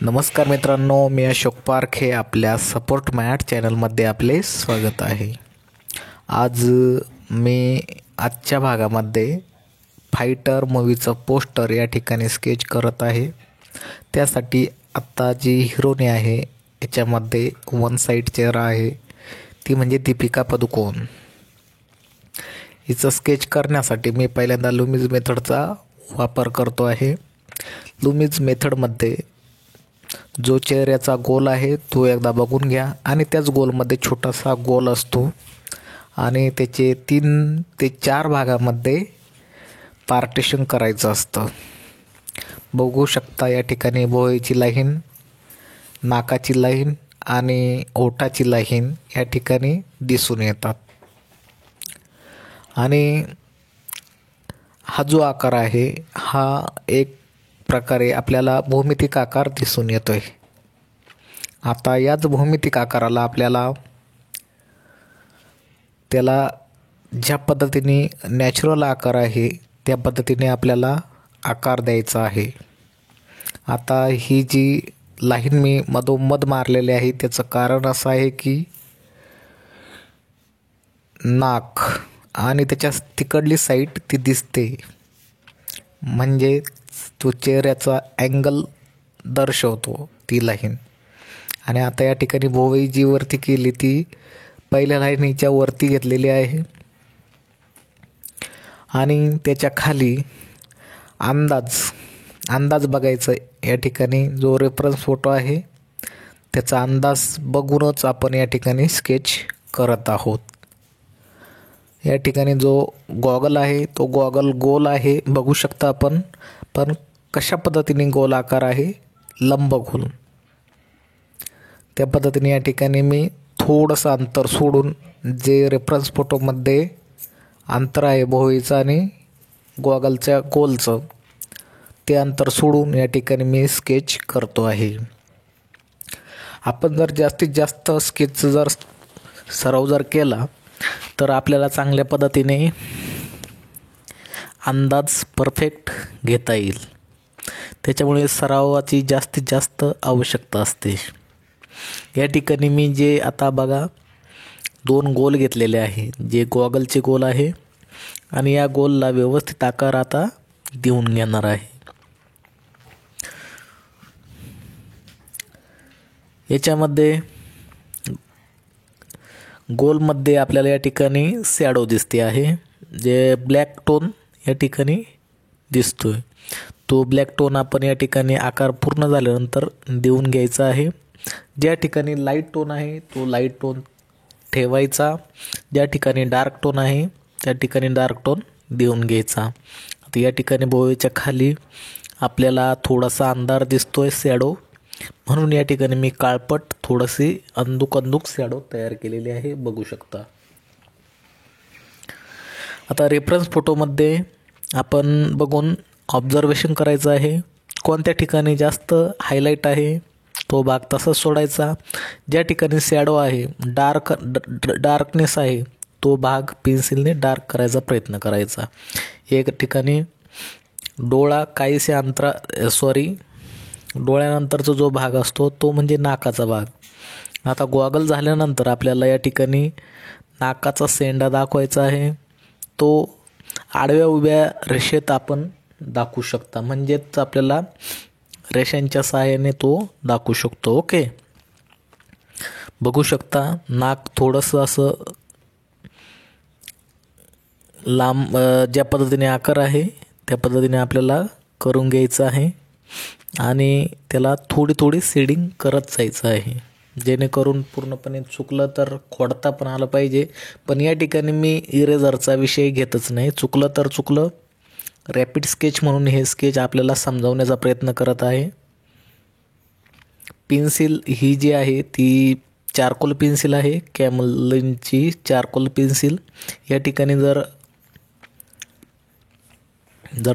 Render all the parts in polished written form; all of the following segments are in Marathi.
नमस्कार मित्रांनो, मी अशोक पारखे आपल्या सपोर्ट मॅट चॅनलमध्ये आपले स्वागत आहे। आज मी आजच्या भागामध्ये फायटर मूवीचं पोस्टर या ठिकाणी स्केच करत आहे। त्यासाठी आत्ता जी हिरोनी आहे याच्यामध्ये वन साइड चेहरा आहे, ती म्हणजे दीपिका पदुकोण। हिचं स्केच करण्यासाठी मी पहिल्यांदा लुमिज मेथडचा वापर करतो आहे। लुमिज मेथडमध्ये जो चेहऱ्याचा गोल आहे तो एकदा बघून घ्या आणि त्याच गोलमध्ये छोटासा गोल असतो आणि त्याचे 3 ते 4 भागामध्ये पार्टिशन करायचं असतं। बघू शकता या ठिकाणी भोवतीची लाईन, नाकाची लाईन आणि ओठाची लाईन या ठिकाणी दिसून येतात। आणि हा जो आकार आहे हा एक प्रकारे आपल्याला भौमितिक आकार दिसून येतोय। आता याच भौमितिक आकाराला आपल्याला त्याला ज्या पद्धतीने नॅचरल आकार आहे त्या पद्धतीने आपल्याला आकार द्यायचा आहे। आता ही जी लाईन मी मधोमध मारलेली आहे त्याचं कारण असं आहे की नाक आणि त्याच्या तिकडली साईड ती दिसते, म्हणजे तो चेहऱ्याचा अँगल दर्शवतो ती लाईन। आणि आता या ठिकाणी भोवई जी वरती केली ती पहिल्या लाईनीच्या वरती घेतलेली आहे आणि त्याच्या खाली अंदाज बघायचा। या ठिकाणी जो रेफरन्स फोटो आहे त्याचा अंदाज बघूनच आपण या ठिकाणी स्केच करत आहोत। या ठिकाणी जो गॉगल आहे तो गॉगल गोल आहे, बघू शकता आपण, पण कशा पद्धतीने गोल आकार आहे, लंब गोल। त्या पद्धतीने या ठिकाणी मी थोडंसं अंतर सोडून जे रेफरन्स फोटोमध्ये अंतर आहे भोवईचं आणि गॉगलच्या गोलचं, ते अंतर सोडून या ठिकाणी मी स्केच करतो आहे। आपण जर जास्तीत जास्त स्केचचा जर सराव जर केला तर आपल्याला चांगल्या पद्धतीने अंदाज परफेक्ट घेता येईल। त्याच्यामुळे सरावाची जास्तीत जास्त आवश्यकता असते। या ठिकाणी मी जे आता बघा 2 गोल घेतलेले आहे, जे गॉगलचे गोल आहे आणि या गोलला व्यवस्थित आकार आता देऊन घेणार आहे। याच्यामध्ये गोलमध्ये आपल्याला या ठिकाणी शॅडो दिसते आहे, जे ब्लॅक टोन या ठिकाणी दिसतोय। तो ब्लॅक टोन आपण या ठिकाणी आकार पूर्ण झाल्यानंतर देऊन घ्यायचा आहे। ज्या ठिकाणी लाईट टोन आहे तो लाईट टोन ठेवायचा, ज्या ठिकाणी डार्क टोन आहे त्या ठिकाणी डार्क टोन देऊन घ्यायचा। आता या ठिकाणी भोवतीच्या खाली आपल्याला थोडासा अंधार दिसतोय शॅडो, म्हणून या ठिकाणी मी काळपट थोडीशी अंदूक शॅडो तयार केलेली आहे, बघू शकता। आता रेफरन्स फोटोमध्ये आपण बघून ऑब्झर्वेशन करायचं आहे, कोणत्या ठिकाणी जास्त हायलाईट आहे तो भाग तसाच सोडायचा, ज्या ठिकाणी शॅडो आहे, डार्कनेस आहे तो भाग पेन्सिलने डार्क करायचा प्रयत्न करायचा। एक ठिकाणी डोळा काहीसे डोळ्यानंतरचा जो भाग असतो तो म्हणजे नाकाचा भाग। आता गॉगल झाल्यानंतर आपल्याला या ठिकाणी नाकाचा शेंडा दाखवायचा आहे, तो आडव्या उभ्या रेषेत आपण दाखवू शकता, म्हणजेच आपल्याला रेषांच्या सहाय्याने तो दाखवू शकतो। ओके, बघू शकता नाक थोडंसं असं लांब, ज्या पद्धतीने आकार आहे त्या पद्धतीने आपल्याला करून घ्यायचं आहे आणि त्याला थोडी शेडिंग करत जायचं आहे, जेणेकरून पूर्णपणे चुकलं तर खोडता पण आलं पाहिजे। पण या ठिकाणी मी इरेझरचा विषय घेतच नाही, चुकलं तर चुकलं। रॅपिड स्केच म्हणून हे स्केच आपल्याला समजावण्याचा प्रयत्न करत आहे। पेन्सिल ही जी आहे ती चारकोल पेन्सिल आहे, कॅमलिनची चारकोल पेन्सिल। या ठिकाणी जर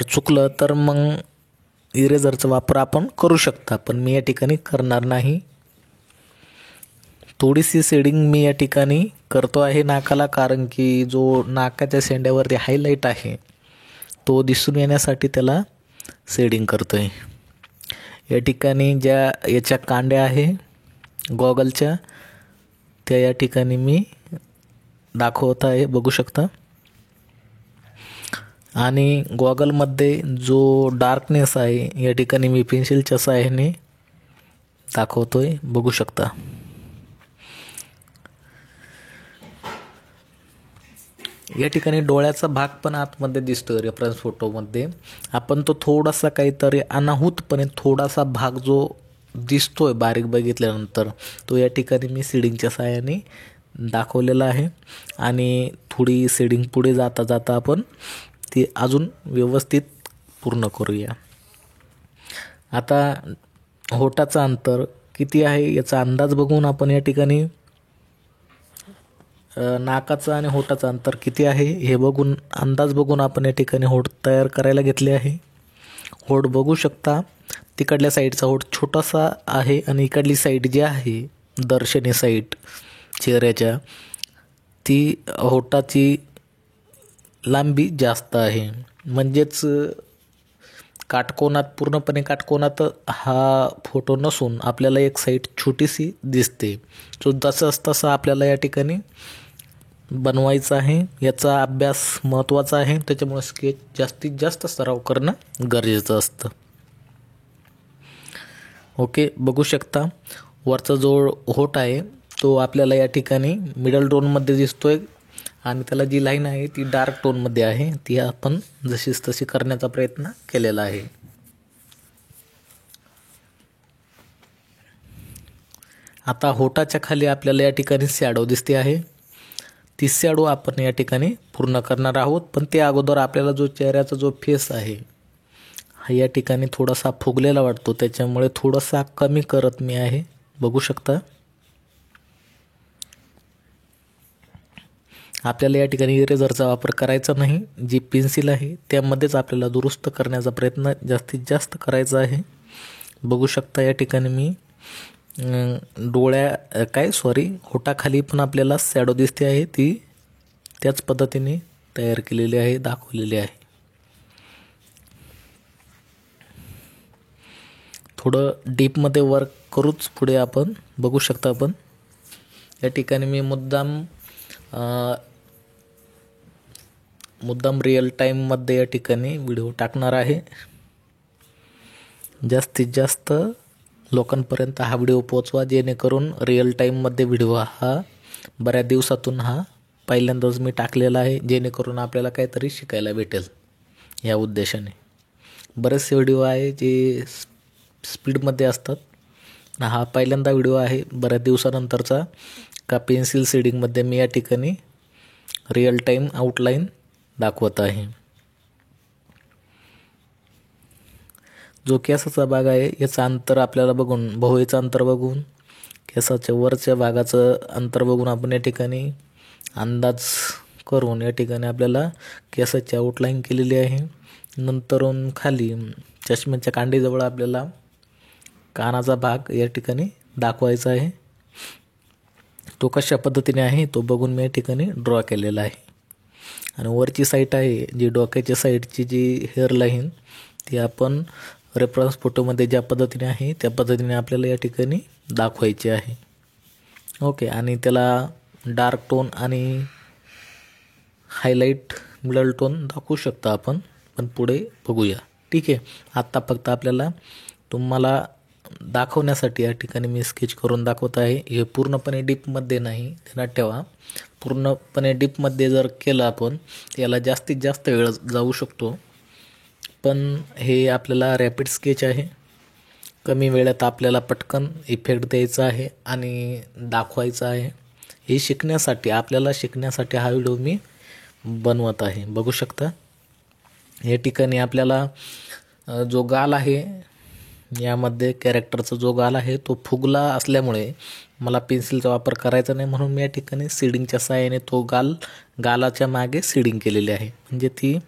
चुकलं तर मग इरेझरचा वापर आपण करू शकता, पण मी या ठिकाणी करणार नाही। थोडीशी शेडिंग मी या ठिकाणी करतो आहे नाकाला, कारण की जो नाकाच्या शेंड्यावरती हायलाईट आहे तो दिसून येण्यासाठी त्याला शेडिंग करतोय। या ठिकाणी ज्या याच्या कांड्या आहे गॉगलच्या त्या या ठिकाणी मी दाखवत आहे, बघू शकता. आणि गॉगलमध्ये जो डार्कनेस आहे या ठिकाणी मी पेन्सिलच्या सहाय्याने दाखवतोय, बघू शकता. या ठिकाणी डोळ्याचा भाग पण आतमध्ये दिसतोय रेफरन्स फोटोमध्ये. आपण तो थोडासा काहीतरी अनाहूतपणे थोडासा भाग जो दिसतोय बारीक बघितल्यानंतर तो या ठिकाणी मी शेडिंगच्या सहाय्याने दाखवलेला आहे. आणि थोडी शेडिंग पुढे जाता जाता आपण ती अजून व्यवस्थित पूर्ण करूया. आता होटाचं अंतर किती आहे याचा अंदाज बघून आपण या ठिकाणी नाकाचं आणि होटाचं अंतर किती आहे हे बघून अंदाज बघून आपण या ठिकाणी होट तयार करायला घेतले आहे. होट बघू शकता, तिकडल्या साईडचा होट छोटासा आहे आणि इकडली साईड जी आहे दर्शनी साईड चेहऱ्याच्या ती होटाची लांबी जास्त आहे. म्हणजेच काटकोनात पूर्णपणे काटकोनात हा फोटो नसून आपल्याला एक साईड छोटीशी दिसते. सो तसं आपल्याला या ठिकाणी बनवायचं आहे. याचा अभ्यास महत्त्वाचा आहे, त्याच्यामुळे स्केच जास्तीत जास्त सराव करणं गरजेचं असतं. ओके, बघू शकता वरचा जो होट आहे तो आपल्याला या ठिकाणी मिडल टोनमध्ये दिसतोय आणि त्याला जी लाईन आहे ती डार्क टोनमध्ये आहे. ती आपण जशीच तशी करण्याचा प्रयत्न केलेला आहे. आता होटाच्या खाली आपल्याला या ठिकाणी शॅडो दिसते आहे. ती शॅडो आपण या ठिकाणी पूर्ण करणार आहोत. पण ते अगोदर आपल्याला जो चेहऱ्याचा जो फेस आहे हा या ठिकाणी थोडासा फुगलेला वाटतो, त्याच्यामुळे थोडासा कमी करत मी आहे, बघू शकता. आपल्याला या ठिकाणी इरेझरचा वापर करायचा नाही. जी पेन्सिल आहे त्यामध्येच आपल्याला दुरुस्त करण्याचा प्रयत्न जास्तीत जास्त करायचा आहे. बघू शकता या ठिकाणी मी होटाखाली पण आपल्याला शॅडो दिसते आहे, ती त्याच पद्धतीने तयार केलेली आहे, दाखवलेली आहे. थोडं डीपमध्ये वर्क करूच पुढे आपण बघू शकता. आपण या ठिकाणी मी मुद्दाम रिअल टाईममध्ये या ठिकाणी व्हिडिओ टाकणार आहे. जास्तीत जास्त लोकांपर्यंत हा व्हिडिओ पोचवा, जेणेकरून रिअल टाईममध्ये व्हिडिओ हा बऱ्याच दिवसातून हा पहिल्यांदाच मी टाकलेला आहे, जेणेकरून आपल्याला काहीतरी शिकायला भेटेल या उद्देशाने. बरेचसे व्हिडिओ आहे जे स्पीडमध्ये असतात. हा पहिल्यांदा व्हिडिओ आहे बऱ्याच दिवसानंतरचा का पेन्सिल शेडिंगमध्ये मी या ठिकाणी रिअल टाईम आउटलाईन दाखवत आहे. जो केसाचा भाग आहे याचं अंतर आपल्याला बघून, भोवळीचं अंतर बघून, केसाच्या वरच्या भागाचं अंतर बघून आपण या ठिकाणी अंदाज करून या ठिकाणी आपल्याला केसाची आउटलाईन केलेली आहे. नंतरून खाली चष्म्याच्या कांडीजवळ आपल्याला कानाचा भाग या ठिकाणी दाखवायचा आहे. तो कशा पद्धतीने आहे तो बघून मी या ठिकाणी ड्रॉ केलेला आहे. आणि वरची साईड आहे जी डोक्याच्या साईडची जी हेअर लाईन ती आपण रेफरन्स फोटोमध्ये ज्या पद्धतीने आहे त्या पद्धतीने आपल्याला या ठिकाणी दाखवायची आहे. ओके, आणि त्याला डार्क टोन आणि हायलाईट मिडल टोन दाखवू शकता आपण, पण पुढे बघूया. ठीक आहे, आत्ता फक्त आपल्याला तुम्हाला दाखवण्यासाठी या ठिकाणी मी स्केच करून दाखवत आहे. हे पूर्णपणे डीपमध्ये नाही, ध्यानात ठेवा. पूर्णपणे डीपमध्ये जर केलं आपण याला जास्तीत जास्त वेळ जाऊ शकतो. पण हे आपल्याला रॅपिड स्केच आहे, कमी वेळात आपल्याला पटकन इफेक्ट द्यायचा आहे आणि दाखवायचा आहे. हे शिकण्यासाठी, आपल्याला शिकण्यासाठी हा व्हिडिओ मी बनवत आहे. बघू शकता या ठिकाणी आपल्याला जो गाल आहे यामध्ये कॅरेक्टरचा जो गाल आहे तो फुगला असल्यामुळे मला पेन्सिलचा वापर करायचा नाही, म्हणून मी या ठिकाणी शेडिंगच्या सहाय्याने तो गालाच्या मागे शेडिंग केलेली आहे. म्हणजे ती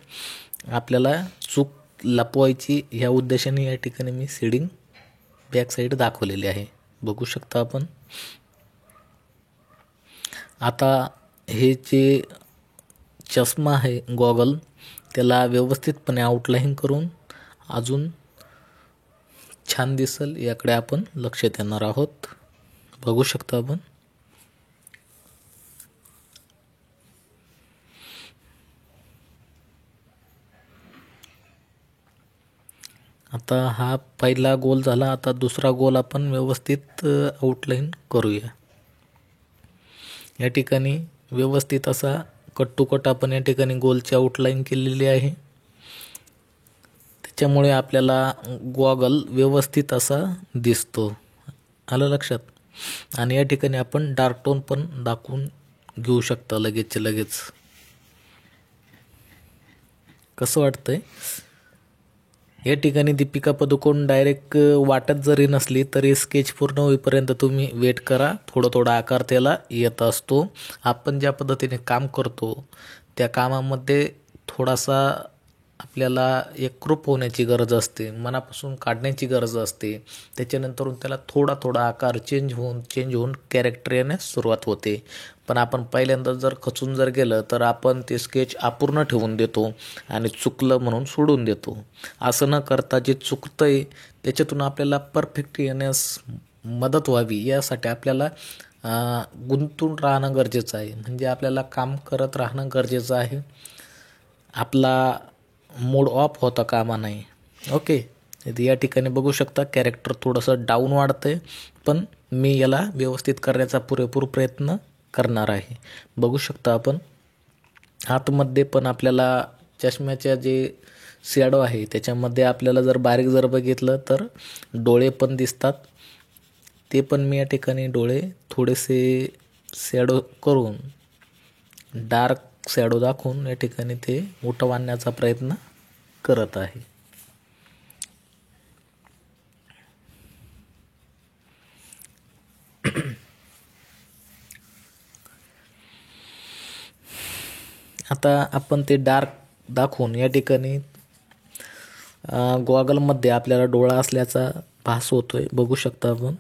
आपल्याला चूक लपवायची ह्या उद्देशाने या ठिकाणी मी शेडिंग बॅक साईड दाखवलेली आहे, बघू शकता आपण. आता हे जे चष्मा आहे गॉगल त्याला व्यवस्थितपणे आउटलाईन करून अजून छान दिसेल याकडे आपण लक्ष देणार आहोत. बघू शकता आपण. आता हा पहिला गोल झाला. आता दुसरा गोल आपण व्यवस्थित आउटलाईन करूया. या ठिकाणी व्यवस्थित असा कट टू कट आपण या ठिकाणी गोलची आउटलाईन केलेली आहे. त्याच्यामुळे आपल्याला गॉगल व्यवस्थित असा दिसतो. आलं लक्षात. आणि या ठिकाणी आपण डार्क टोन पण दाखवून घेऊ शकता लगेचच्या लगेच. कसं वाटतंय. या ठिकाणी दीपिका पदुकोण डायरेक्ट वाटत जरी नसली तरी स्केच पूर्ण होईपर्यंत तुम्ही वेट करा. थोडा आकार त्याला येत असतो. आपण ज्या पद्धतीने काम करतो त्या कामामध्ये थोडासा आपल्याला एकरूप होण्याची गरज असते, मनापासून काढण्याची गरज असते. त्याच्यानंतर त्याला थोडा आकार चेंज होऊन कॅरेक्टर येण्यास सुरुवात होते. पण आपण पहिल्यांदा जर खचून जर गेलं तर आपण ते स्केच अपूर्ण ठेवून देतो आणि चुकलं म्हणून सोडून देतो. असं न करता जे चुकतंय त्याच्यातून आपल्याला परफेक्ट येण्यास मदत व्हावी यासाठी आपल्याला गुंतून राहणं गरजेचं आहे. म्हणजे आपल्याला काम करत राहणं गरजेचं आहे. आपला मूड ऑफ होता कामा नाही. ओके. या ठिकाणी बघू शकता कॅरेक्टर थोडंसं डाऊन वाढतंय, पण मी याला व्यवस्थित करण्याचा पुरेपूर प्रयत्न करणार आहे. बघू शकता आपण. आतमध्ये पण आपल्याला चष्म्याच्या जे शॅडो आहे त्याच्यामध्ये आपल्याला जर बारीक जर बघितलं तर डोळे पण दिसतात. ते पण मी या ठिकाणी डोळे थोडेसे शॅडो करून डार्क शॅडो दाखवून या ठिकाणी ते उठव आणण्याचा प्रयत्न करत आहे. आता आपण ते डार्क दाखवून या ठिकाणी गॉगलमध्ये आपल्याला डोळा असल्याचा भास होतोय. बघू शकता आपण.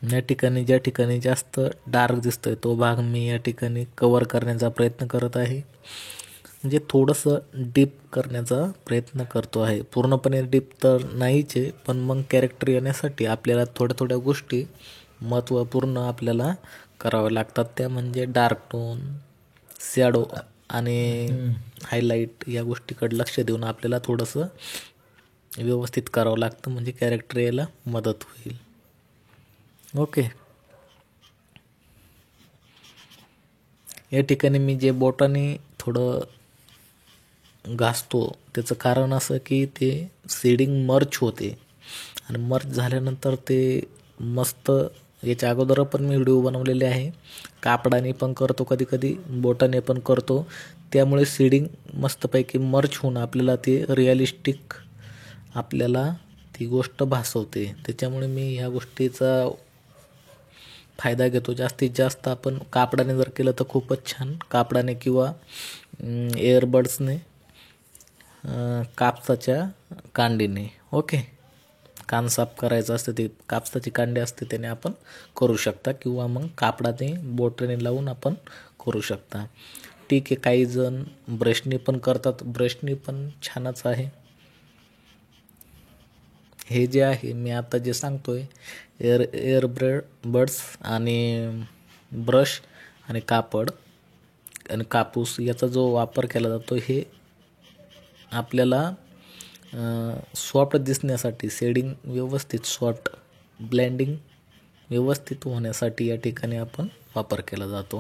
या ठिकाणी ज्या ठिकाणी जास्त डार्क दिसतोय तो भाग मी या ठिकाणी कव्हर करण्याचा प्रयत्न करत आहे. म्हणजे थोडंसं डीप करण्याचा प्रयत्न करतो आहे. पूर्णपणे डीप तर नाहीच आहे, पण मग कॅरेक्टर येण्यासाठी आपल्याला थोड्या गोष्टी महत्त्वपूर्ण आपल्याला कराव्या लागतात. त्या म्हणजे डार्क टोन, शॅडो आणि हायलाईट या गोष्टीकडे लक्ष देऊन आपल्याला थोडंसं व्यवस्थित करावं लागतं. म्हणजे कॅरेक्टर यायला मदत होईल. ओके. या ठिकाणी मी जे बोटाने थोडं घासतो त्याचं कारण असं की ते शेडिंग मर्च होते आणि मर्च झाल्यानंतर ते मस्त. याच्या अगोदर पण मी व्हिडिओ बनवलेले आहे. कापडाने पण करतो, कधी बोटाने पण करतो. त्यामुळे शेडिंग मस्तपैकी मर्च होऊन आपल्याला ते रिअलिस्टिक आपल्याला ती गोष्ट भासवते. त्याच्यामुळे मी ह्या गोष्टीचा फायदा घेतो. जास्तीत जास्त आपण कापडाने जर केलं तर खूपच छान. कापडाने किंवा एअरबड्सने, कापसाच्या कांडीने. ओके. कान साफ करायचं असतं ते कापसाची कांडी असते त्याने आपण करू शकता, किंवा मग कापडाने बोटाने लावून आपण करू शकता. ठीक आहे. काही जण ब्रशने पण करतात. ब्रशने पण छानच आहे. हे जे आहे मी आता जे सांगतोय एअरबड्स आणि ब्रश आणि कापड आणि कापूस याचा जो वापर केला जातो हे आपल्याला सॉफ्ट दिसण्यासाठी, शेडिंग व्यवस्थित सॉफ्ट, ब्लेंडिंग व्यवस्थित होण्यासाठी या ठिकाणी आपण वापर केला जातो.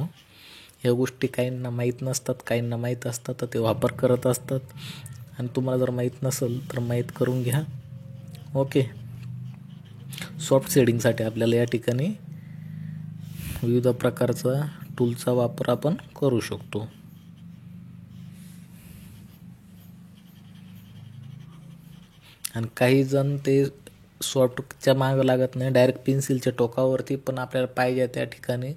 ह्या गोष्टी काहींना माहीत नसतात, काहींना माहीत असतात तर ते वापर करत असतात. आणि तुम्हाला जर माहीत नसेल तर माहीत करून घ्या. ओके. सॉफ्ट शेडिंगसाठी आपल्याला या ठिकाणी विविध प्रकारचा टूलचा वापर आपण करू शकतो. आणि काही जण ते सॉफ्टच्या मागं लागत नाही, डायरेक्ट पेन्सिलच्या टोकावरती पण आपल्याला पाहिजे त्या ठिकाणी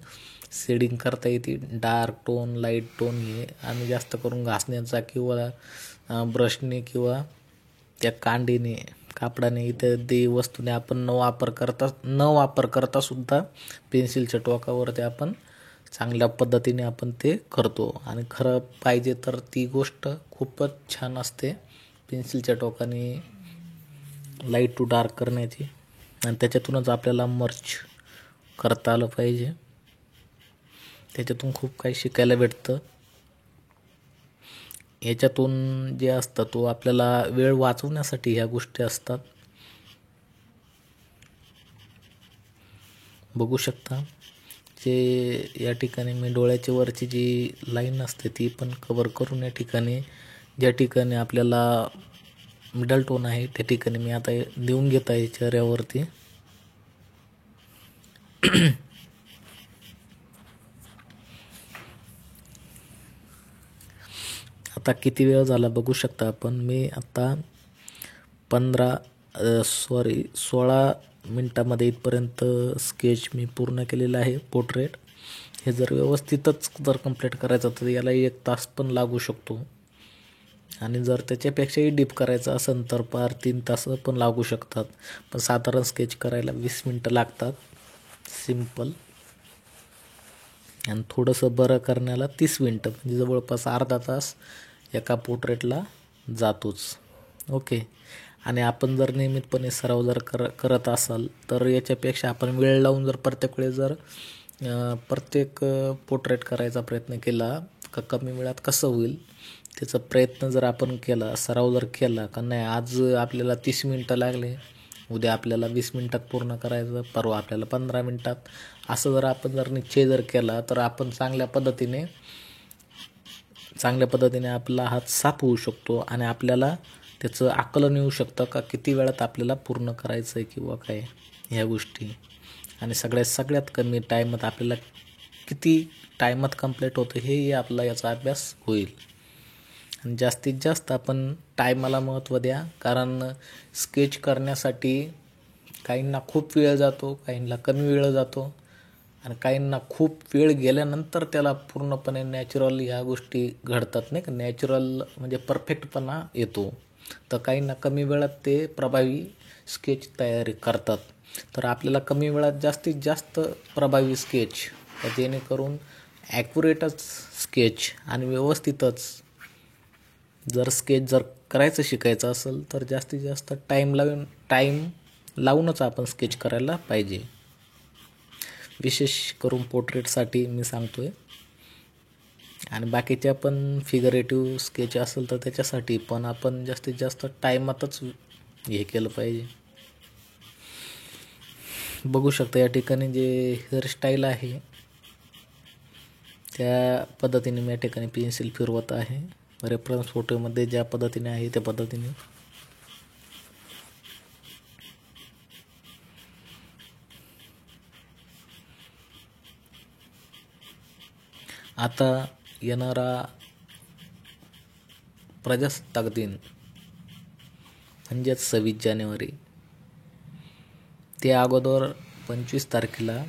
शेडिंग करता येते. डार्क टोन, लाईट टोन हे आम्ही जास्त करून घासण्याचा किंवा ब्रशने किंवा त्या कांडीने, कापडाने इत्यादी वस्तूने आपण न वापर करता सुद्धा पेन्सिलच्या टोकावरती आपण चांगल्या पद्धतीने आपण ते करतो. आणि खरं पाहिजे तर ती गोष्ट खूपच छान असते पेन्सिलच्या टोकाने लाईट टू डार्क करण्याची, आणि त्याच्यातूनच आपल्याला मर्च करता आलं पाहिजे. त्याच्यातून खूप काही शिकायला भेटतं. याच्यातून जे असतं तो आपल्याला वेळ वाचवण्यासाठी ह्या गोष्टी असतात. बघू शकता जे या ठिकाणी मी डोळ्याच्या वरची जी लाईन असते ती पण कवर करून या ठिकाणी ज्या ठिकाणी आपल्याला मिडल टोन आहे त्या ठिकाणी मी आता देऊन घेत आहे चेहऱ्यावरती. आता किती वेळ झाला बघू शकता आपण. मी आता 16 मिनटामध्ये इथपर्यंत स्केच मी पूर्ण केलेला आहे पोर्ट्रेट. हे जर व्यवस्थितच जर कंप्लीट करायचं तर याला 1 तास पण लागू शकतो, आणि जर त्याच्यापेक्षाही डीप करायचं असेल तर पार 3 तास पण लागू शकतात. पण साधारण स्केच करायला 20 मिनटं लागतात सिंपल, आणि थोडंसं बरं करण्याला 30 मिनटं, म्हणजे जवळपास अर्धा तास एका पोर्ट्रेटला जातोच. ओके. आणि आपण जर नियमितपणे सराव जर करत असाल तर याच्यापेक्षा आपण वेळ लावून जर प्रत्येक वेळेस जर प्रत्येक पोर्ट्रेट करायचा प्रयत्न केला का कमी वेळात कसं होईल त्याचा प्रयत्न जर आपण केला, सराव जर केला का नाही, आज आपल्याला 30 मिनटं लागले, उद्या आपल्याला 20 मिनटात पूर्ण करायचं, परवा आपल्याला 15 मिनटात, असं जर आपण जर निश्चय जर केला तर आपण चांगल्या पद्धतीने आपला हात साफ होऊ शकतो, आणि आपल्याला त्याचं आकलन येऊ शकतं का किती वेळात आपल्याला पूर्ण करायचं आहे किंवा काय ह्या गोष्टी. आणि सगळ्यात कमी टाईमात आपल्याला किती टाईमात कंप्लीट होतं हे आपला याचा अभ्यास होईल. आणि जास्तीत जास्त आपण टायमाला महत्त्व द्या, कारण स्केच करण्यासाठी काहींना खूप वेळ जातो, काहींना कमी वेळ जातो, आणि काहींना खूप वेळ गेल्यानंतर त्याला पूर्णपणे नॅचरल ह्या गोष्टी घडतात नाही का, नॅचरल म्हणजे परफेक्टपणा येतो. तर काहींना कमी वेळात ते प्रभावी स्केच तयारी करतात. तर आपल्याला कमी वेळात जास्तीत जास्त प्रभावी स्केच, जेणेकरून ॲक्युरेटच स्केच आणि व्यवस्थितच जर स्केच जर करायचं शिकायचं असेल तर जास्तीत जास्त टाईम लावूनच आपण स्केच करायला पाहिजे. विशेष करून पोर्ट्रेटसाठी मी सांगतोय, आणि बाकीच्या पण फिगरेटिव्ह स्केच असेल तर त्याच्यासाठी पण आपण जास्तीत जास्त टाईमातच हे केलं पाहिजे. बघू शकता या ठिकाणी जे हेअरस्टाईल आहे त्या पद्धतीने मी या ठिकाणी पेन्सिल फिरवत आहे. रेफरन्स फोटोमध्ये ज्या पद्धतीने आहे त्या पद्धतीने. आता येणारा प्रजासत्ताक दिन म्हणजेच 26 जानेवारी, ते अगोदर 25 तारखेला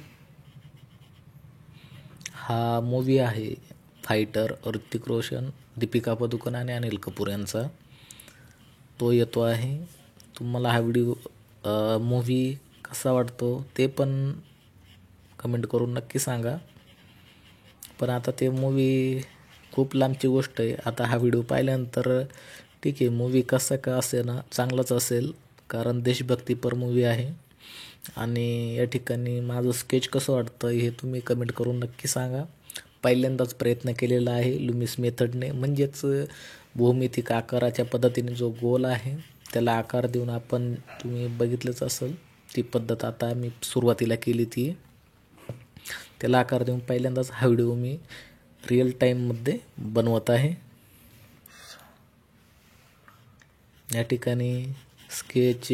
हा मूवी आहे फायटर, ऋतिक रोशन, दीपिका पदुकोण आणि अनिल कपूर यांचा, तो येतो आहे. तुम्हाला हा मूवी कसा वाटतो ते पण कमेंट करून नक्की सांगा. पण आता ते मूवी खूप लांबची गोष्ट आहे. आता हा व्हिडिओ पाहिल्यानंतर ठीक आहे, मूवी कसा का असे ना चांगलाच असेल, कारण देशभक्तीपर मूवी आहे. आणि या ठिकाणी माझं स्केच कसं वाटतं हे तुम्ही कमेंट करून नक्की सांगा. पहिल्यांदाच प्रयत्न केलेला आहे लुमिस मेथडने, म्हणजेच भूमितिक आकाराच्या पद्धतीने जो गोल आहे त्याला आकार देऊन आपण, तुम्ही बघितलंच असेल ती पद्धत आता मी सुरुवातीला केली ती, त्याला आकार देऊन पहिल्यांदाच हा व्हिडिओ मी रिअल टाईममध्ये बनवत आहे. या ठिकाणी स्केच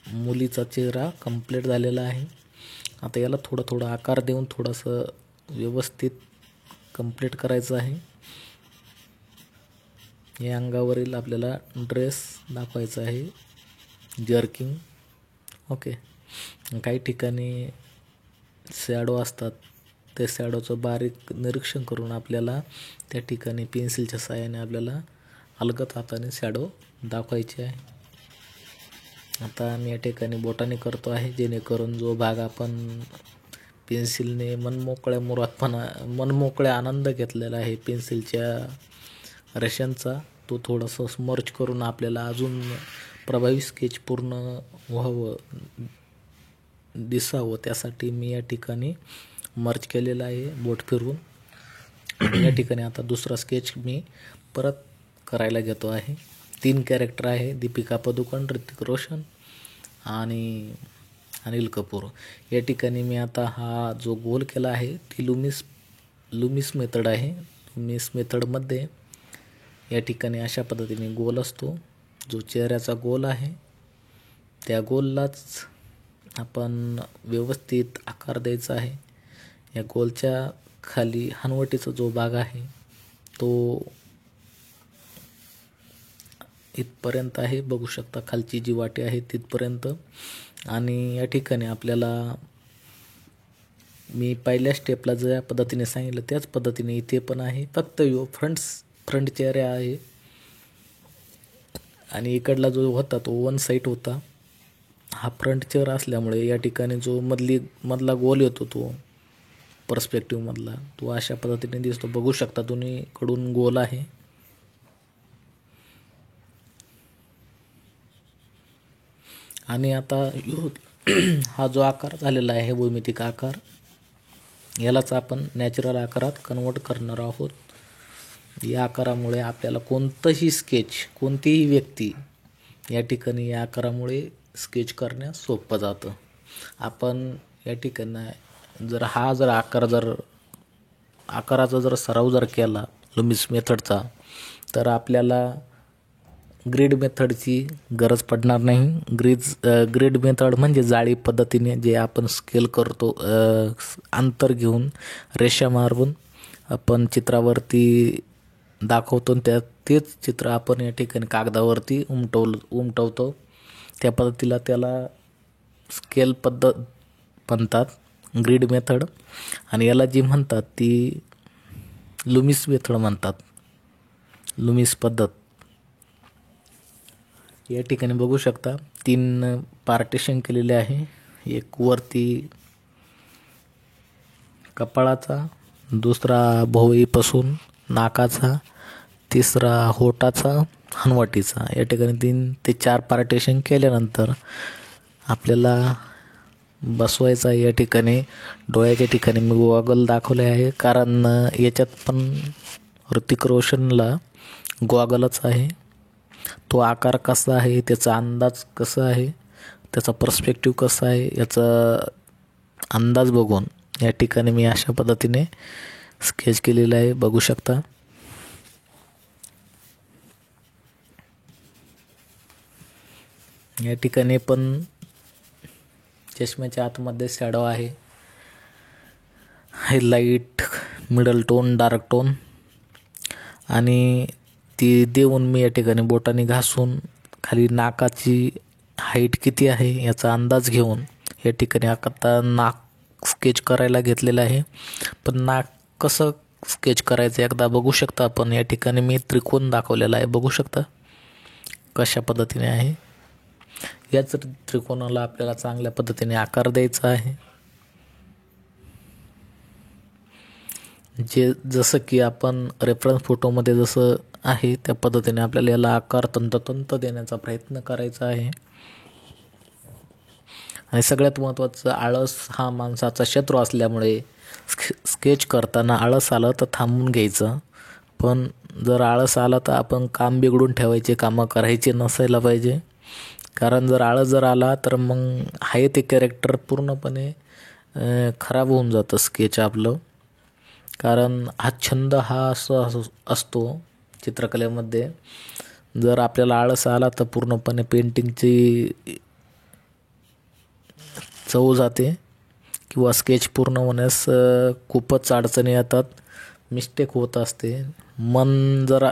मुलीचा चेहरा कंप्लीट झालेला आहे. आता याला थोडा आकार देऊन थोडंसं व्यवस्थित कंप्लीट करायचं आहे. या अंगावरील आपल्याला ड्रेस दाखवायचा आहे, जर्किंग. ओके. काही ठिकाणी शॅडो असतात, त्या शॅडोचं बारीक निरीक्षण करून आपल्याला त्या ठिकाणी पेन्सिलच्या साहाय्याने आपल्याला अलगद हाताने शॅडो दाखवायचे आहे. आता मी या ठिकाणी बोटाने करतो आहे, जेणेकरून जो भाग आपण पेन्सिलने मनमोकळ्या आनंद घेतलेला आहे पेन्सिलच्या रेषांचा. तो थोडासा स्मर्च करून आपल्याला अजून प्रभावी स्केच पूर्ण व्हावं, दिसावं, त्यासाठी मी या ठिकाणी मर्ज केलेला आहे बोट फिरवून. या ठिकाणी आता दुसरा स्केच मी परत करायला घेतो आहे. 3 कॅरेक्टर आहे, दीपिका पदुकोण, ऋतिक रोशन आणि अनिल कपूर. या ठिकाणी मी आता हा जो गोल केला आहे ती लुमिस मेथड आहे. लुमिस मेथडमध्ये या ठिकाणी अशा पद्धतीने गोल असतो. जो चेहऱ्याचा गोल आहे त्या गोललाच आपण व्यवस्थित आकार द्यायचा आहे. या गोलच्या खाली हनवटीचा जो भाग आहे तो इथपर्यंत आहे, बघू शकता. खालची जी वाटी आहे तिथपर्यंत. आणि या ठिकाणी आपल्याला मी पहिल्या स्टेपला ज्या पद्धतीने सांगितलं त्याच पद्धतीने इथे पण आहे, फक्त फ्रंट चेहरे आहे. आणि इकडला जो होता तो वन साईड होता. हा फ्रंट चेहरा असल्यामुळे या ठिकाणी जो मधला गोल येतो तो पर्स्पेक्टिव्ह मधला, तो अशा पद्धतीने दिसतो. बघू शकता दोन्हीकडून गोल आहे. आणि आता हा जो आकार झालेला आहे भौमितिक आकार, यालाच आपण नॅचरल आकारात कन्वर्ट करणार आहोत. या आकारामुळे आपल्याला कोणतंही स्केच, कोणतीही व्यक्ती या ठिकाणी या आकारामुळे स्केच करण्यास सोपं जातं. आपण या ठिकाणी जर आकाराचा जर सराव जर केला लुमिस मेथडचा, तर आपल्याला ग्रीड मेथडची गरज पडणार नाही. ग्रीड मेथड म्हणजे जाळी पद्धतीने जे आपण स्केल करतो, अंतर घेऊन रेषा मारून आपण चित्रावरती दाखवतो. तेच चित्र आपण या ठिकाणी कागदावरती उमटवतो. त्या पद्धतीला त्याला स्केल पद्धत म्हणतात, ग्रीड मेथड. आणि याला जी म्हणतात ती लुमिस मेथड म्हणतात, लुमिस पद्धत. या ठिकाणी बघू शकता 3 पार्टिशन केलेले आहे. एक वरती कपाळाचा, दुसरा भोवईपासून नाकाचा, तिसरा होटाचा, हनवटीचा. या ठिकाणी 3 ते 4 पार्टिशन केल्यानंतर आपल्याला बसवायचा. या ठिकाणी डोळ्याच्या ठिकाणी मी गॉगल दाखवले आहे, कारण याच्यात पण ऋतिक रोशनला गॉगलच आहे. तो आकार कसा आहे, त्याचा अंदाज कसा आहे, त्याचा पर्स्पेक्टिव्ह कसा आहे, याचा अंदाज बघून या ठिकाणी मी अशा पद्धतीने स्केच केलेला आहे, बघू शकता. या ठिकाणी पण चष्म्याच्या आतमध्ये शॅडो आहे, highlight, middle tone, dark tone. आणि ती देऊन मी या ठिकाणी बोटाने घासून खाली नाकाची हाईट किती आहे याचा अंदाज घेऊन या ठिकाणी आता नाक स्केच करायला घेतलेलं आहे. पण नाक कसं स्केच करायचं एकदा बघू शकता आपण. या ठिकाणी मी त्रिकोण दाखवलेला आहे, बघू शकता कशा पद्धतीने आहे. याच त्रिकोणाला आपल्याला चांगल्या पद्धतीने आकार द्यायचा आहे. जसं की आपण रेफरन्स फोटोमध्ये जसं आहे त्या पद्धतीने आपल्याला याला आकार तंतोतंत देण्याचा प्रयत्न करायचा आहे. आणि सगळ्यात महत्त्वाचं, आळस हा माणसाचा शत्रू असल्यामुळे स्केच करताना आळस आलं तर थांबून घ्यायचं. पण जर आळस आला तर आपण काम बिघडून ठेवायचे, कामं करायचे नसायला पाहिजे. कारण जर आळस आला तर मग आहे ते कॅरेक्टर पूर्णपणे खराब होऊन जातं स्केच आपलं. कारण हा छंद हा असतो चित्रकलेमध्ये. जर आपल्याला आळस आला तर पूर्णपणे पेंटिंगची चव जाते किंवा स्केच पूर्ण होण्यास खूपच अडचणी येतात, मिस्टेक होत असते. मन जरा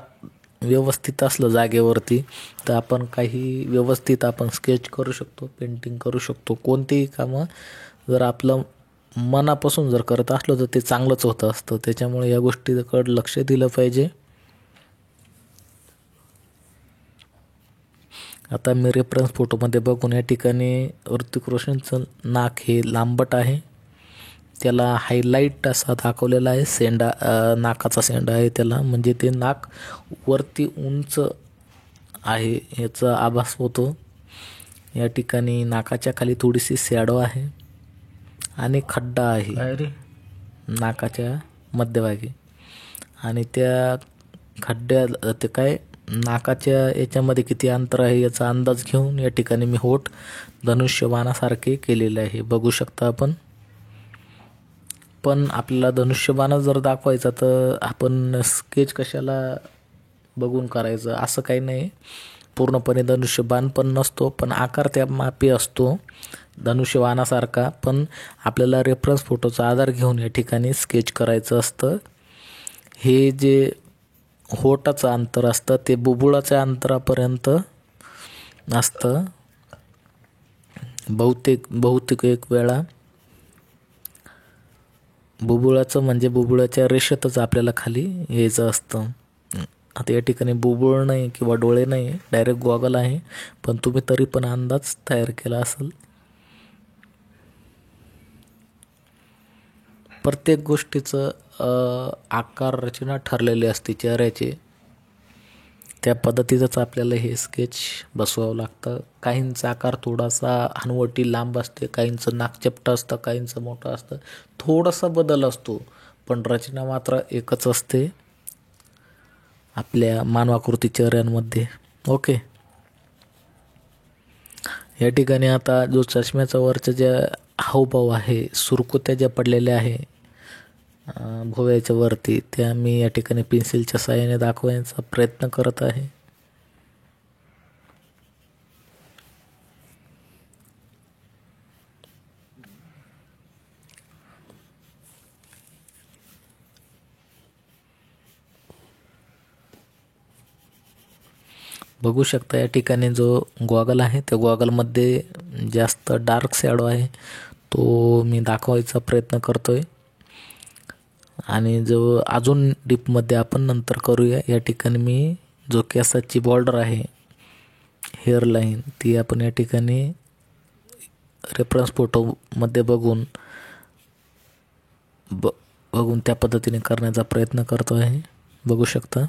व्यवस्थित असलं जागेवरती तर आपण काही व्यवस्थित आपण स्केच करू शकतो, पेंटिंग करू शकतो. कोणतेही कामं जर आपलं मनापासून जर करत असलो तर ते चांगलंच होतं असतं. त्याच्यामुळे या गोष्टीकडे लक्ष दिलं पाहिजे. आता मी रेफरन्स फोटोमध्ये बघून या ठिकाणी ऋतिक रोशनचं नाक हे लांबट आहे. त्याला हायलाईट असा दाखवलेला आहे. शेंडा नाकाचा शेंडा आहे त्याला, म्हणजे ते नाक वरती उंच आहे याचा आभास होतो. या ठिकाणी नाकाच्या खाली थोडीशी शॅडो आहे आणि खड्डा आहे नाकाच्या मध्यभागी. आणि त्या खड्ड्या ते काय नाकाच्या याच्यामध्ये किती अंतर आहे याचा अंदाज घेऊन या ठिकाणी मी होठ धनुष्यबाणासारखे केलेले आहे, बघू शकता आपण. पण आपल्याला धनुष्यबाण जर दाखवायचा तर आपण स्केच कशाला बघून करायचं असं काही नाही. पूर्णपणे धनुष्यबाण पण नसतो, पण आकार त्या मापी असतो धनुष्यबाणासारखा. पण आपल्याला रेफरन्स फोटोचा आधार घेऊन या ठिकाणी स्केच करायचं असतं. हे जे होटाचं अंतर असतं ते बुबुळाच्या अंतरापर्यंत असतं. बहुतेक एक वेळा बुबुळाचं म्हणजे बुबुळाच्या रेषेतच आपल्याला खाली यायचं असतं. आता या ठिकाणी बुबुळ नाही किंवा डोळे नाही, डायरेक्ट गॉगल आहे, पण तुम्ही तरी पण अंदाज तयार केला असेल. प्रत्येक गोष्टीचं आकार रचना ठरलेली असते चेहऱ्याची. त्या पद्धतीचंच आपल्याला हे स्केच बसवावं लागतं. काहींचा आकार थोडासा हनवटी लांब असते, काहींचं नाक चपटं असतं, काहींचं मोठं असतं, थोडासा बदल असतो, पण रचना मात्र एकच असते आपल्या मानवाकृती चेहऱ्यांमध्ये. ओके. या ठिकाणी आता जो चष्म्याचा वरच्या ज्या हावभाव आहे, सुरकुत्या ज्या पडलेल्या आहे भोवयाच्या वरती, त्या मी या ठिकाणी पेन्सिलच्या साहाय्याने दाखवण्याचा प्रयत्न करत आहे. बघू शकता या ठिकाणी जो गॉगल आहे त्या गॉगलमध्ये जास्त डार्क शॅडो आहे, तो मी दाखवायचा प्रयत्न करतोय. आणि जो अजून डीपमध्ये आपण नंतर करूया. या ठिकाणी मी जो केसाची बॉर्डर आहे, हेअर लाईन, ती आपण या ठिकाणी रेफरन्स फोटोमध्ये बघून त्या पद्धतीने करण्याचा प्रयत्न करतो आहे, बघू शकता.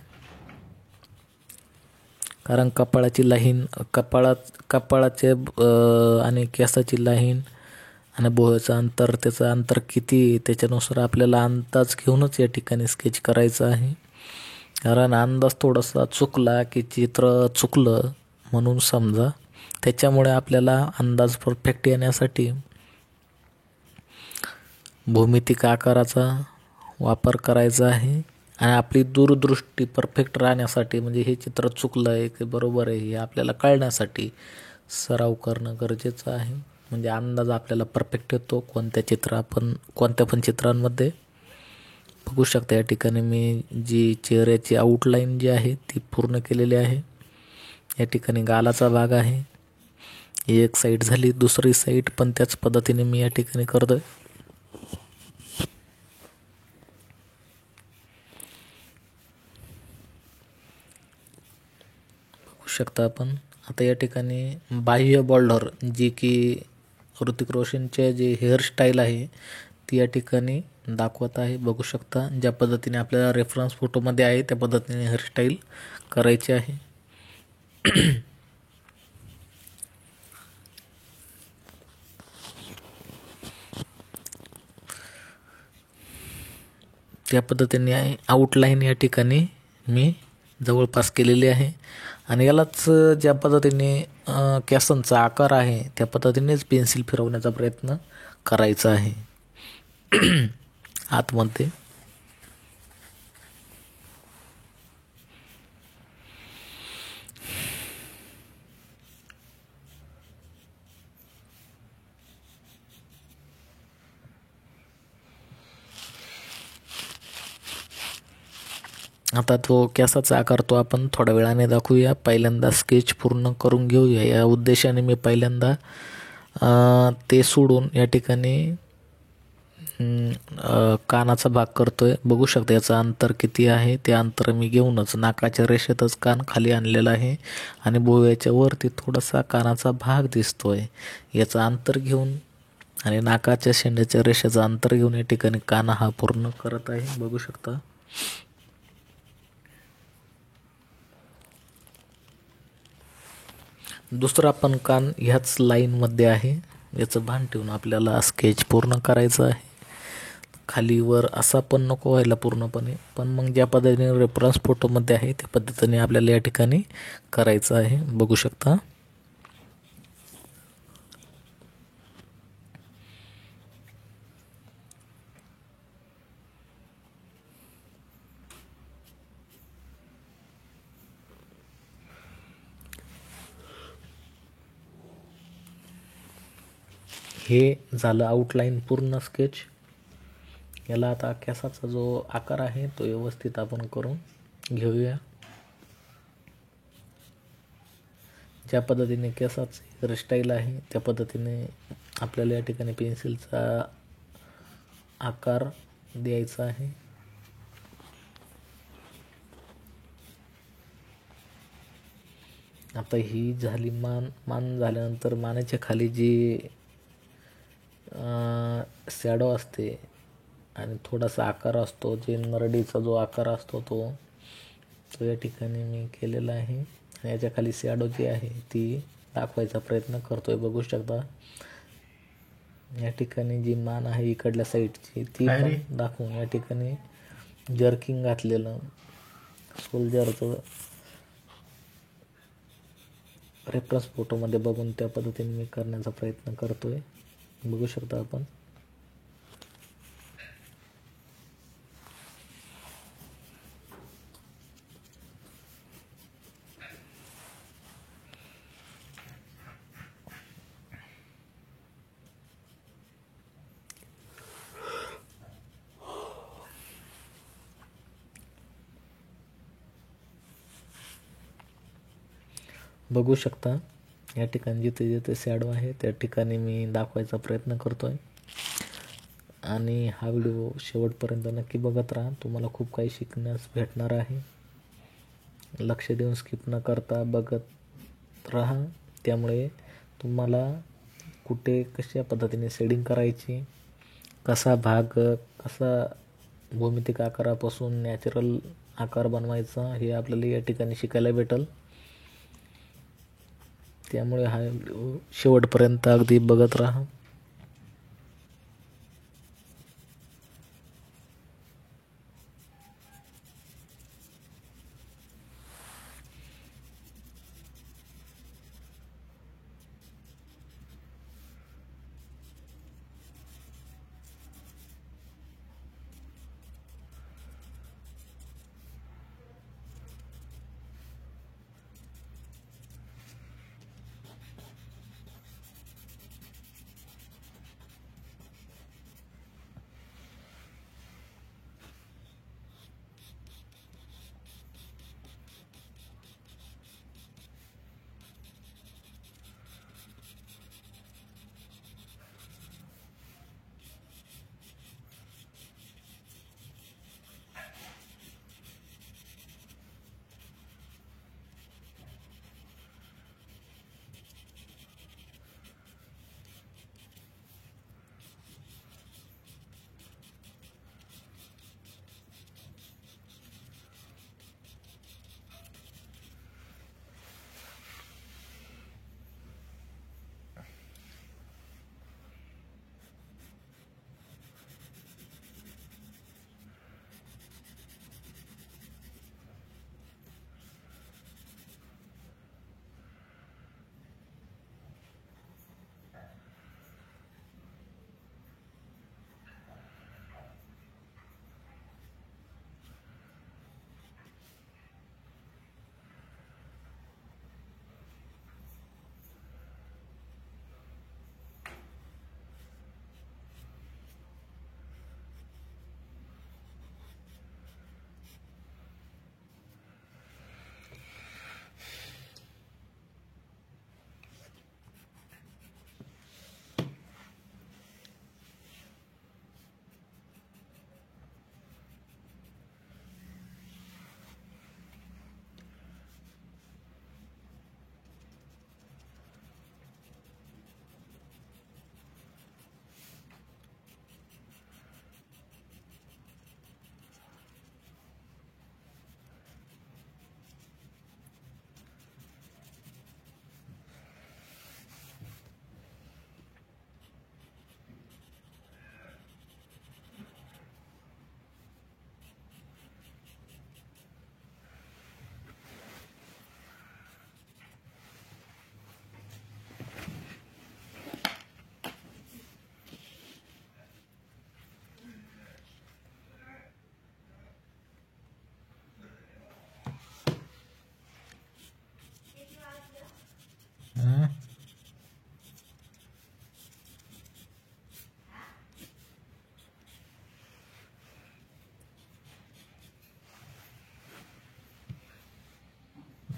कारण कपाळाची लाईन, कपाळाचे आणि केसाची लाईन आणि भोवयाचं अंतर, त्याचं अंतर किती, त्याच्यानुसार आपल्याला अंदाज घेऊनच या ठिकाणी स्केच करायचं आहे. कारण अंदाज थोडासा चुकला की चित्र चुकलं म्हणून समजा. त्याच्यामुळे आपल्याला अंदाज परफेक्ट येण्यासाठी भौमितिक आकाराचा वापर करायचा आहे. आणि आपली दूरदृष्टी परफेक्ट राहण्यासाठी, म्हणजे हे चित्र चुकलं आहे की बरोबर आहे हे आपल्याला कळण्यासाठी सराव करणं गरजेचं आहे. म्हणजे अंदाज आपल्याला परफेक्ट येतो कोणत्या पण चित्रांमध्ये. बघू शकता या ठिकाणी मी जी चेहऱ्याची आउटलाईन जी आहे ती पूर्ण केलेली आहे. या ठिकाणी गालाचा भाग आहे, एक साईड झाली, दुसरी साईड पण त्याच पद्धतीने मी या ठिकाणी करतोय. शकता आपण. आता या ठिकाणी बाह्य बॉर्डर, जी की ऋतिक रोशनचे जे हेअरस्टाईल आहे ती या ठिकाणी दाखवत आहे, बघू शकता. ज्या पद्धतीने आपल्याला रेफरन्स फोटोमध्ये आहे त्या पद्धतीने हेअरस्टाईल करायची आहे. त्या पद्धतीने आउटलाईन या ठिकाणी मी जवळपास केलेली आहे. आणि यालाच ज्या पद्धतीने केसांचा आकार आहे त्या पद्धतीनेच पेन्सिल फिरवण्याचा प्रयत्न करायचा आहे आतमध्ये. आता तो केसाचा आकार तो आपण थोड्या वेळाने दाखवूया. पहिल्यांदा स्केच पूर्ण करून घेऊया. या उद्देशाने मी पहिल्यांदा ते सोडून या ठिकाणी कानाचा भाग करतोय. बघू शकता याचं अंतर किती आहे. ते अंतर मी घेऊनच नाकाच्या रेषेतच कान खाली आणलेला आहे आणि भोवयाच्या वरती थोडासा कानाचा भाग दिसतोय. याचं अंतर घेऊन आणि नाकाच्या शेंड्याच्या रेषेचं अंतर घेऊन या ठिकाणी कान हा पूर्ण करत आहे, बघू शकता. दुसरा पण कान ह्याच लाईनमध्ये आहे. याचं भान ठेवून आपल्याला स्केच पूर्ण करायचं आहे. खाली वर असा पण नको व्हायला पूर्णपणे, पण मग ज्या पद्धतीने रेफरन्स फोटोमध्ये आहे त्या पद्धतीने आपल्याला या ठिकाणी करायचं आहे, बघू शकता. हे झालं आउटलाईन पूर्ण स्केच. याला आता केसाचा जो आकार आहे तो व्यवस्थित आपण करून घेऊया. ज्या पद्धतीने केसाची हेअरस्टाईल आहे त्या पद्धतीने आपल्याला या ठिकाणी पेन्सिलचा आकार द्यायचा आहे. आता ही झाली मान झाल्यानंतर मानेच्या खाली जी शॅडो असते आणि थोडासा आकार असतो, जे नरडीचा जो आकार असतो तो या ठिकाणी मी केलेला आहे. आणि याच्या खाली शॅडो जी आहे ती दाखवायचा प्रयत्न करतोय, बघू शकता. या ठिकाणी जी मान आहे इकडल्या साईडची ती पण दाखवून या ठिकाणी जर्किंग घातलेलं सोल्जरचं रेफरन्स फोटोमध्ये बघून त्या पद्धतीने मी करण्याचा प्रयत्न करतोय, बघू शकता आपण. बघू शकता या ठिकाणी जिथे जिथे शॅडो आहे त्या ठिकाणी मी दाखवायचा प्रयत्न करतोय. आणि हा व्हिडिओ शेवटपर्यंत नक्की बघत राहा, तुम्हाला खूप काही शिकण्यास भेटणार आहे. लक्ष देऊन स्किप न करता बघत राहा. त्यामुळे तुम्हाला कुठे कशा पद्धतीने शेडिंग करायची, कसा भौमितिक आकारापासून नॅचरल आकार बनवायचा हे आपल्याला या ठिकाणी शिकायला भेटेल. त्यामुळे हा व्हिडिओ शेवटपर्यंत अगदी बघत राहा.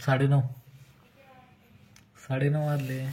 9:30. 9:30 वाजले.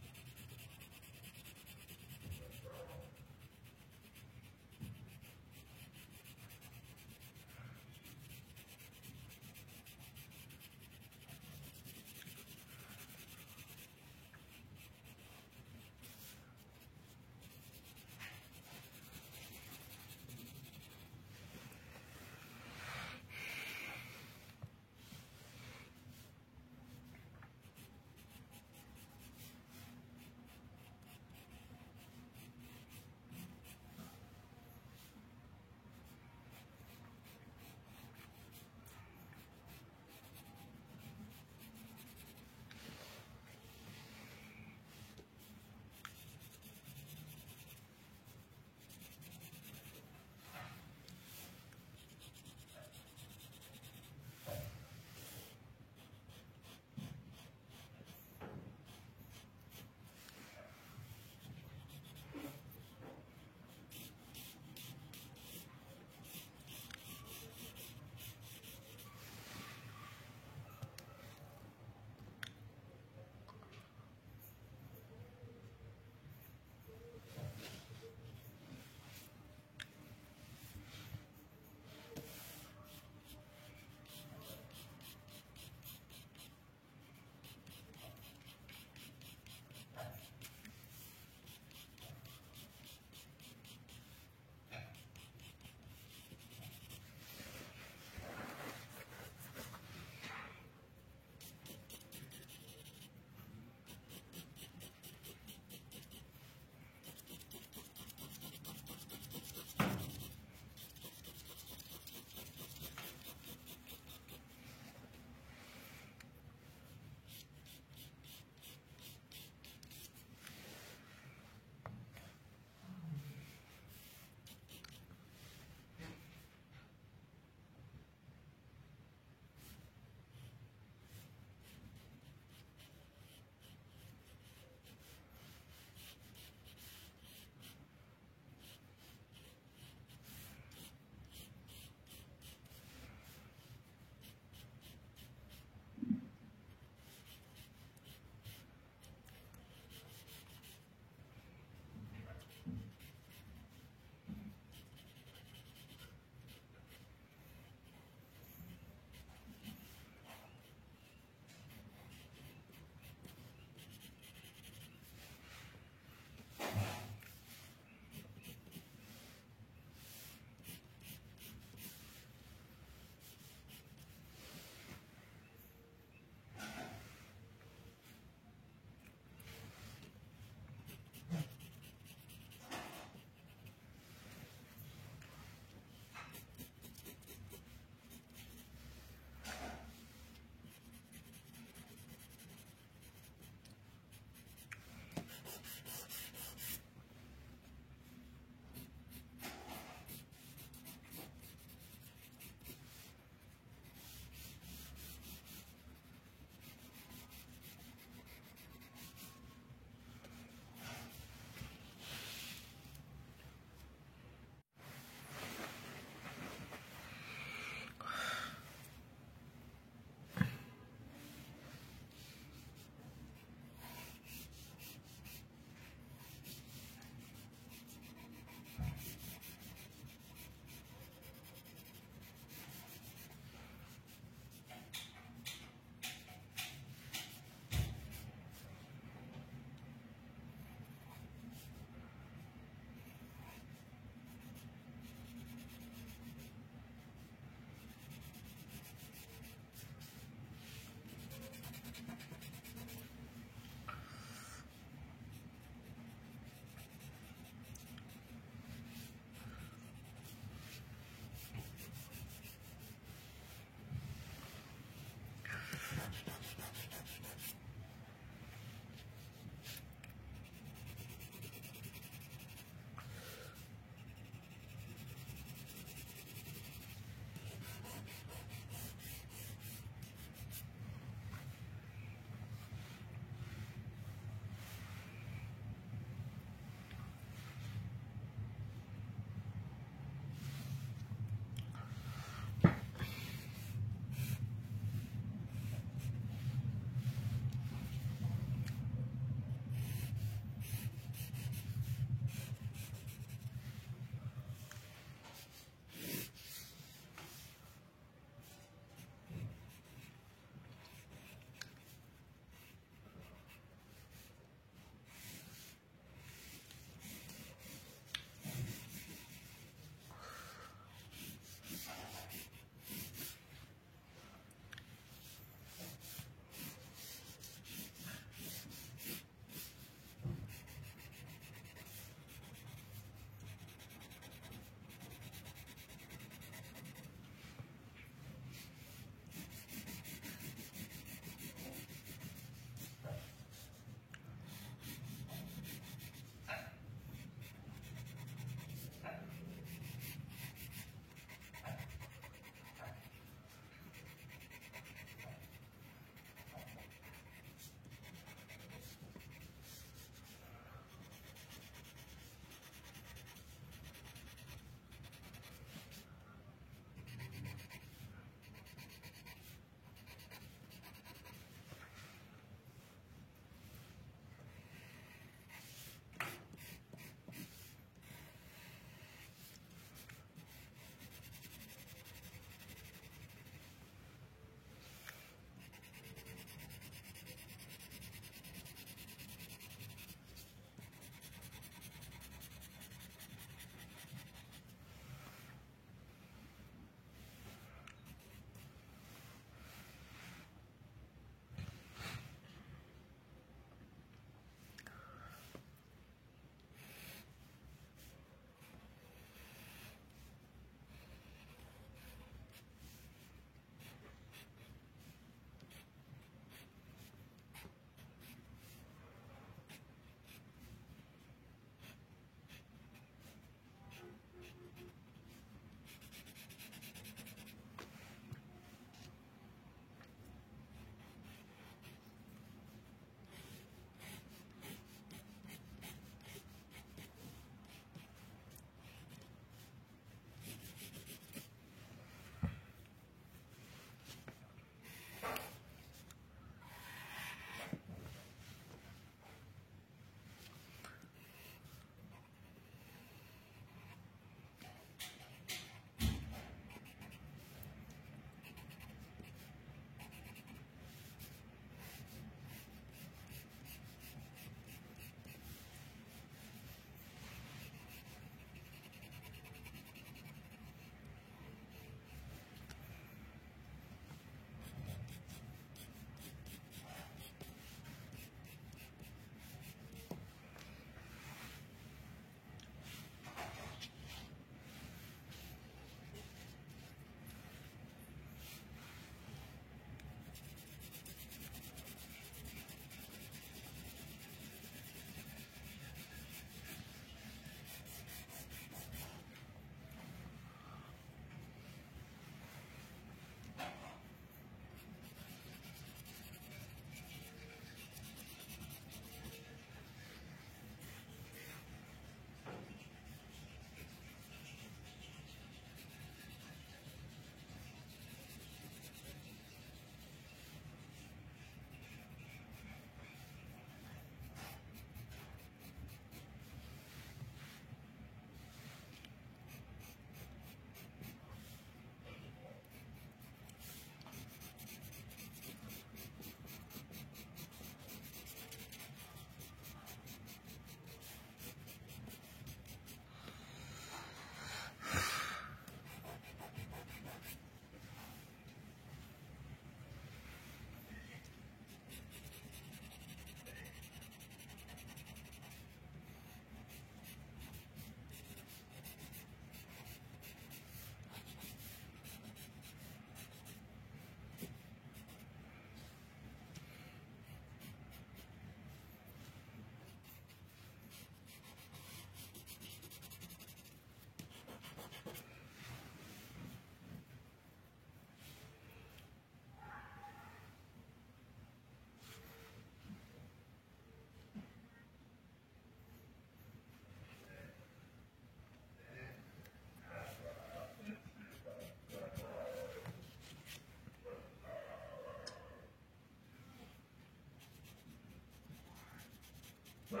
Yeah.